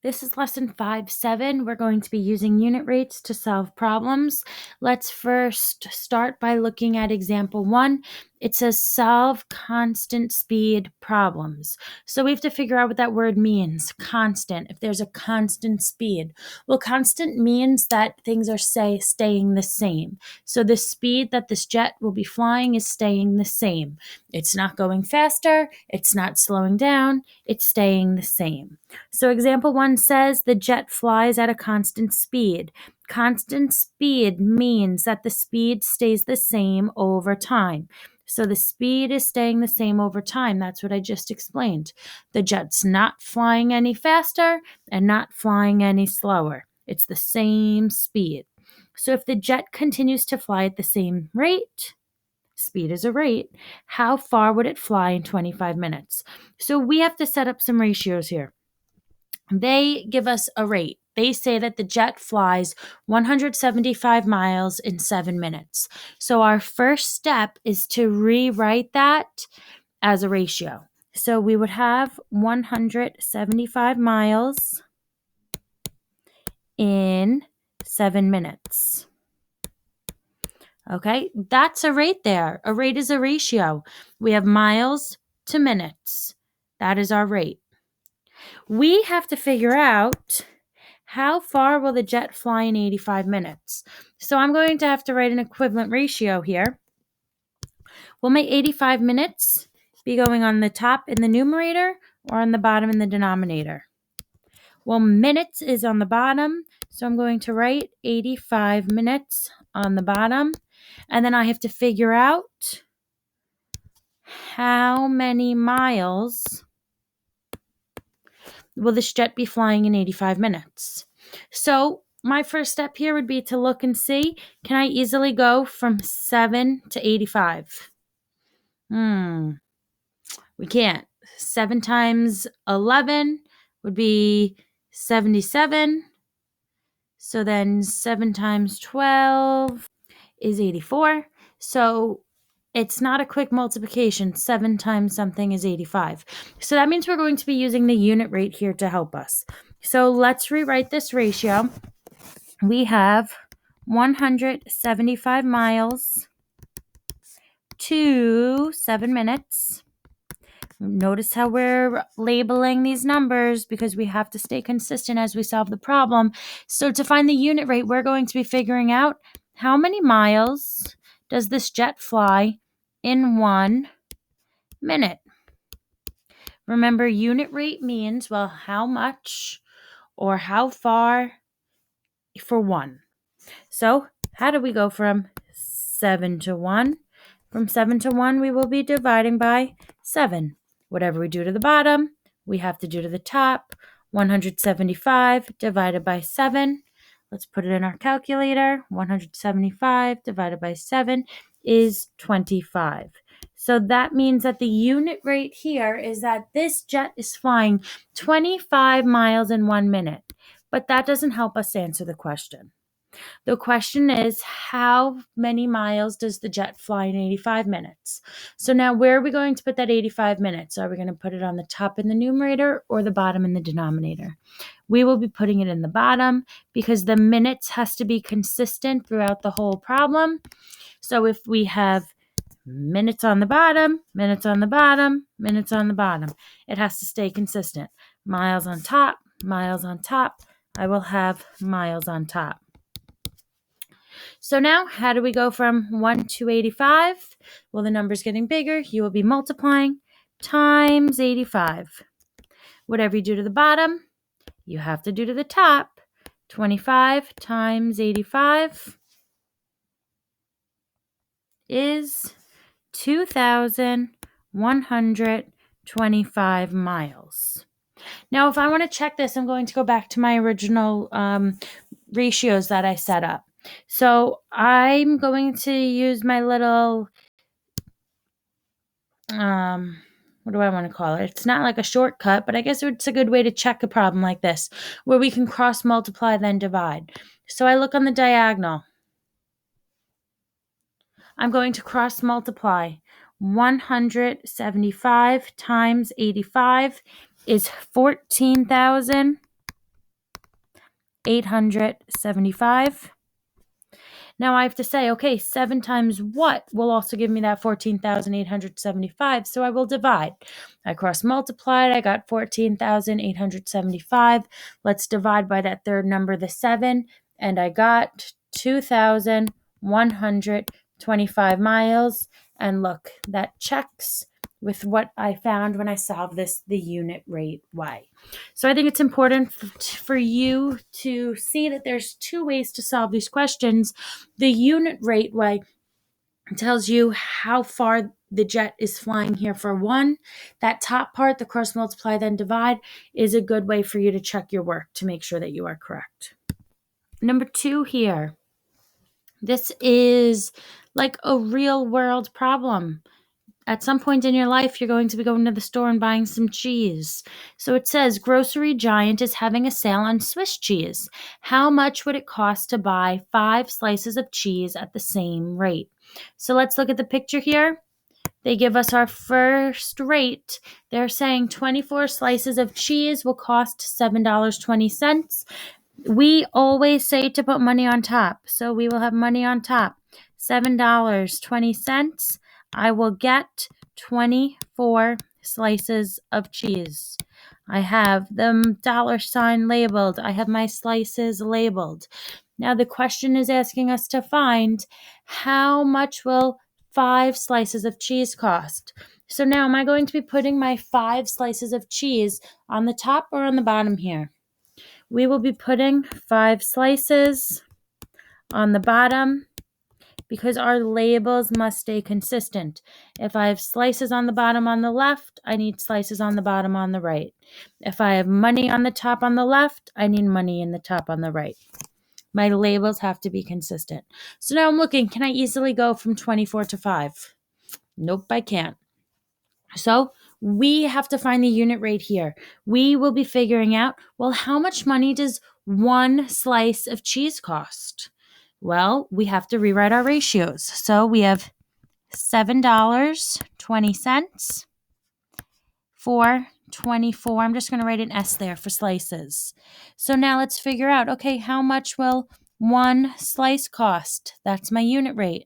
This is lesson 5-7. We're going to be using unit rates to solve problems. Let's first start by looking at example 1. It says solve constant speed problems. So we have to figure out what that word means, constant, if there's a constant speed. Well, constant means that things are staying the same. So the speed that this jet will be flying is staying the same. It's not going faster, it's not slowing down, it's staying the same. So example 1 says the jet flies at a constant speed. Constant speed means that the speed stays the same over time. So the speed is staying the same over time. That's what I just explained. The jet's not flying any faster and not flying any slower. It's the same speed. So if the jet continues to fly at the same rate, speed is a rate, how far would it fly in 25 minutes? So we have to set up some ratios here. They give us a rate. They say that the jet flies 175 miles in 7 minutes. So our first step is to rewrite that as a ratio. So we would have 175 miles in 7 minutes. Okay, that's a rate there. A rate is a ratio. We have miles to minutes. That is our rate. We have to figure out how far will the jet fly in 85 minutes. So I'm going to have to write an equivalent ratio here. Will my 85 minutes be going on the top in the numerator or on the bottom in the denominator? Well, minutes is on the bottom, so I'm going to write 85 minutes on the bottom. And then I have to figure out how many miles will this jet be flying in 85 minutes. So my first step here would be to look and see, can I easily go from 7 to 85? We can't. 7 times 11 would be 77. So then 7 times 12 is 84. So it's not a quick multiplication. 7 times something is 85. So that means we're going to be using the unit rate here to help us. So let's rewrite this ratio. We have 175 miles to 7 minutes. Notice how we're labeling these numbers because we have to stay consistent as we solve the problem. So to find the unit rate, we're going to be figuring out how many miles does this jet fly in 1 minute. Remember, unit rate means, well, how much or how far for 1. So how do we go from 7 to 1? From 7 to 1, we will be dividing by 7. Whatever we do to the bottom, we have to do to the top. 175 divided by 7. Let's put it in our calculator. 175 divided by 7 is 25. So that means that the unit rate here is that this jet is flying 25 miles in 1 minute. But that doesn't help us answer the question. The question is, how many miles does the jet fly in 85 minutes? So now where are we going to put that 85 minutes? Are we going to put it on the top in the numerator or the bottom in the denominator? We will be putting it in the bottom because the minutes has to be consistent throughout the whole problem. So if we have minutes on the bottom, minutes on the bottom, minutes on the bottom, it has to stay consistent. Miles on top, I will have miles on top. So now, how do we go from 1 to 85? Well, the number's getting bigger. You will be multiplying times 85. Whatever you do to the bottom, you have to do to the top. 25 times 85 is 2,125 miles. Now, if I want to check this, I'm going to go back to my original ratios that I set up. So I'm going to use my little, what do I want to call it? It's not like a shortcut, but I guess it's a good way to check a problem like this, where we can cross multiply, then divide. So I look on the diagonal. I'm going to cross multiply. 175 times 85 is 14,000. 14,875. Now I have to say, okay, 7 times what will also give me that 14,875. So I will divide. I cross multiplied. I got 14,875. Let's divide by that third number, the 7. And I got 2,125 miles. And look, that checks with what I found when I solved this the unit rate way. So I think it's important for you to see that there's 2 ways to solve these questions. The unit rate way tells you how far the jet is flying here for 1. That top part, the cross multiply then divide, is a good way for you to check your work to make sure that you are correct. Number 2 here. This is like a real world problem. At some point in your life, you're going to be going to the store and buying some cheese. So it says, Grocery Giant is having a sale on Swiss cheese. How much would it cost to buy 5 slices of cheese at the same rate? So let's look at the picture here. They give us our first rate. They're saying 24 slices of cheese will cost $7.20. We always say to put money on top. So we will have money on top. $7.20. I will get 24 slices of cheese. I have the $sign labeled. I have my slices labeled. Now the question is asking us to find how much will 5 slices of cheese cost. So now am I going to be putting my 5 slices of cheese on the top or on the bottom here? We will be putting 5 slices on the bottom because our labels must stay consistent. If I have slices on the bottom on the left, I need slices on the bottom on the right. If I have money on the top on the left, I need money in the top on the right. My labels have to be consistent. So now I'm looking, can I easily go from 24 to 5? Nope, I can't. So we have to find the unit rate here. We will be figuring out, well, how much money does 1 slice of cheese cost? Well, we have to rewrite our ratios. So we have $7.20 for 24. I'm just going to write an S there for slices. So now let's figure out, okay, how much will 1 slice cost? That's my unit rate.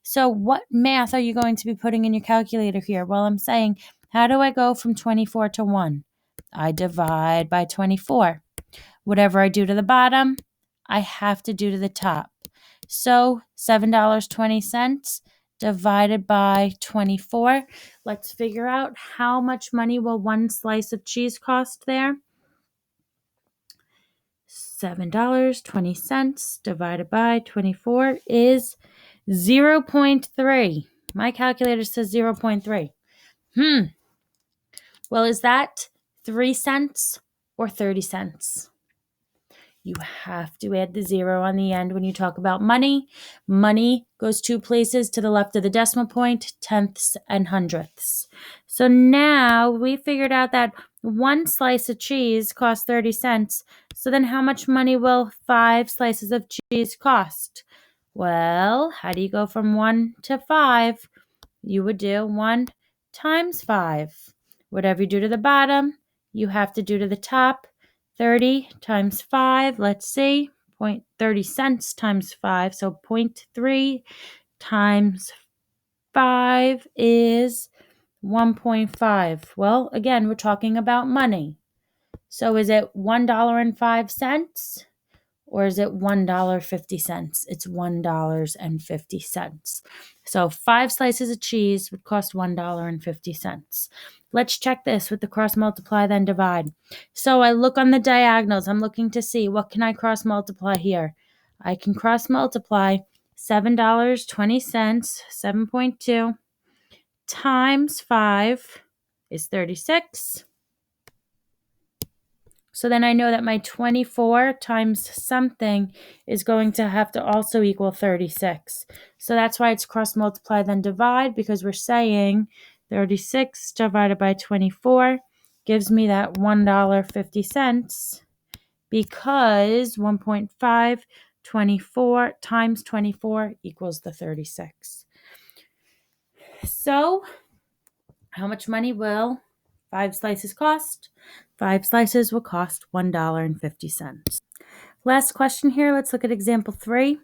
So what math are you going to be putting in your calculator here? Well, I'm saying, how do I go from 24 to 1? I divide by 24. Whatever I do to the bottom, I have to do to the top. So $7.20 divided by 24. Let's figure out how much money will 1 slice of cheese cost there. $7.20 divided by 24 is 0.3. My calculator says 0.3. Well, is that 3 cents or 30 cents? You have to add the 0 on the end when you talk about money. Money goes 2 places to the left of the decimal point, tenths and hundredths. So now we figured out that 1 slice of cheese costs 30 cents. So then how much money will 5 slices of cheese cost? Well, how do you go from 1 to 5? You would do 1 times 5. Whatever you do to the bottom, you have to do to the top. 30 times 5, let's see, 30 cents times 5, so 0.3 times 5 is 1.5. Well, again, we're talking about money. So is it $1.05 or is it $1.50? It's $1.50. So 5 slices of cheese would cost $1.50. Let's check this with the cross multiply then divide. So I look on the diagonals. I'm looking to see what can I cross multiply here. I can cross multiply $7.20, 7.2 times 5 is 36. So then I know that my 24 times something is going to have to also equal 36. So that's why it's cross multiply then divide, because we're saying 36 divided by 24 gives me that $1.50, because 1.5 24 times 24 equals the 36. So how much money will 5 slices cost? 5 slices will cost $1.50. Last question here. Let's look at example 3.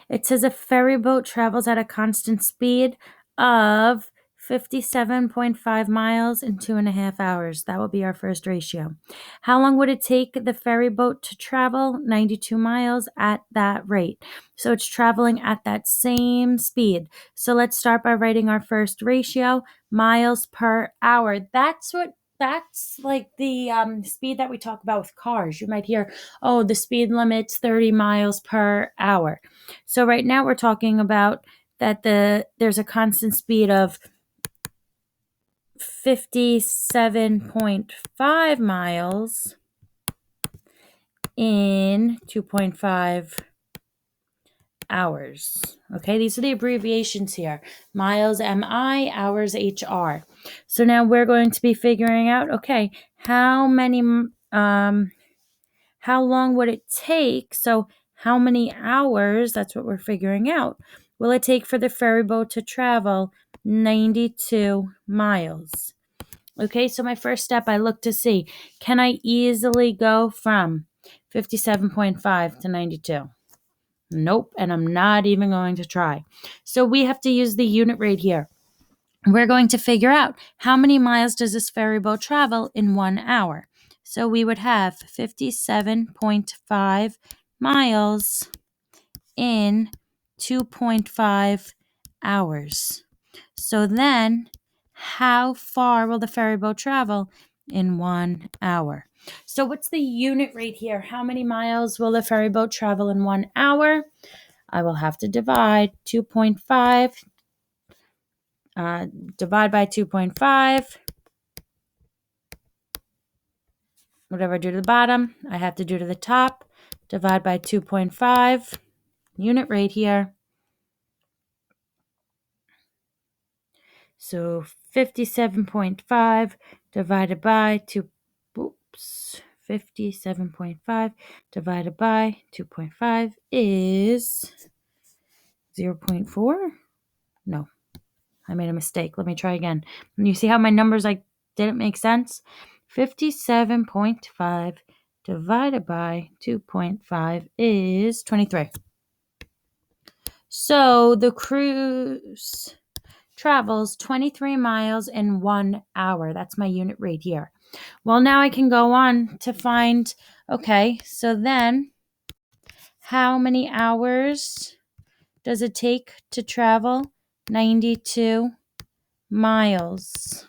It says a ferry boat travels at a constant speed of 57.5 miles in 2.5 hours. That will be our first ratio. How long would it take the ferry boat to travel 92 miles at that rate? So it's traveling at that same speed. So let's start by writing our first ratio, miles per hour. That's like the speed that we talk about with cars. You might hear, oh, the speed limit's 30 miles per hour. So right now we're talking about that there's a constant speed of 57.5 miles in 2.5 hours. Okay, these are the abbreviations here. Miles MI, hours HR. So now we're going to be figuring out, okay, how long would it take? So how many hours, that's what we're figuring out, will it take for the ferry boat to travel 92 miles? Okay, so my first step, I look to see, can I easily go from 57.5 to 92? Nope, and I'm not even going to try. So we have to use the unit rate here. We're going to figure out how many miles does this ferry boat travel in 1 hour. So we would have 57.5 miles in 2.5 hours. So then, how far will the ferry boat travel in 1 hour? So what's the unit rate here? How many miles will the ferry boat travel in 1 hour? I will have to divide 2.5, divide by 2.5. Whatever I do to the bottom, I have to do to the top. Divide by 2.5. Unit rate here. So 57.5 divided by 57.5 divided by 2.5 is 0.4. No, I made a mistake. Let me try again. You see how my numbers didn't make sense? 57.5 divided by 2.5 is 23. So the cruise travels 23 miles in 1 hour. That's my unit rate here. Well, now I can go on to find, okay, so then how many hours does it take to travel 92 miles?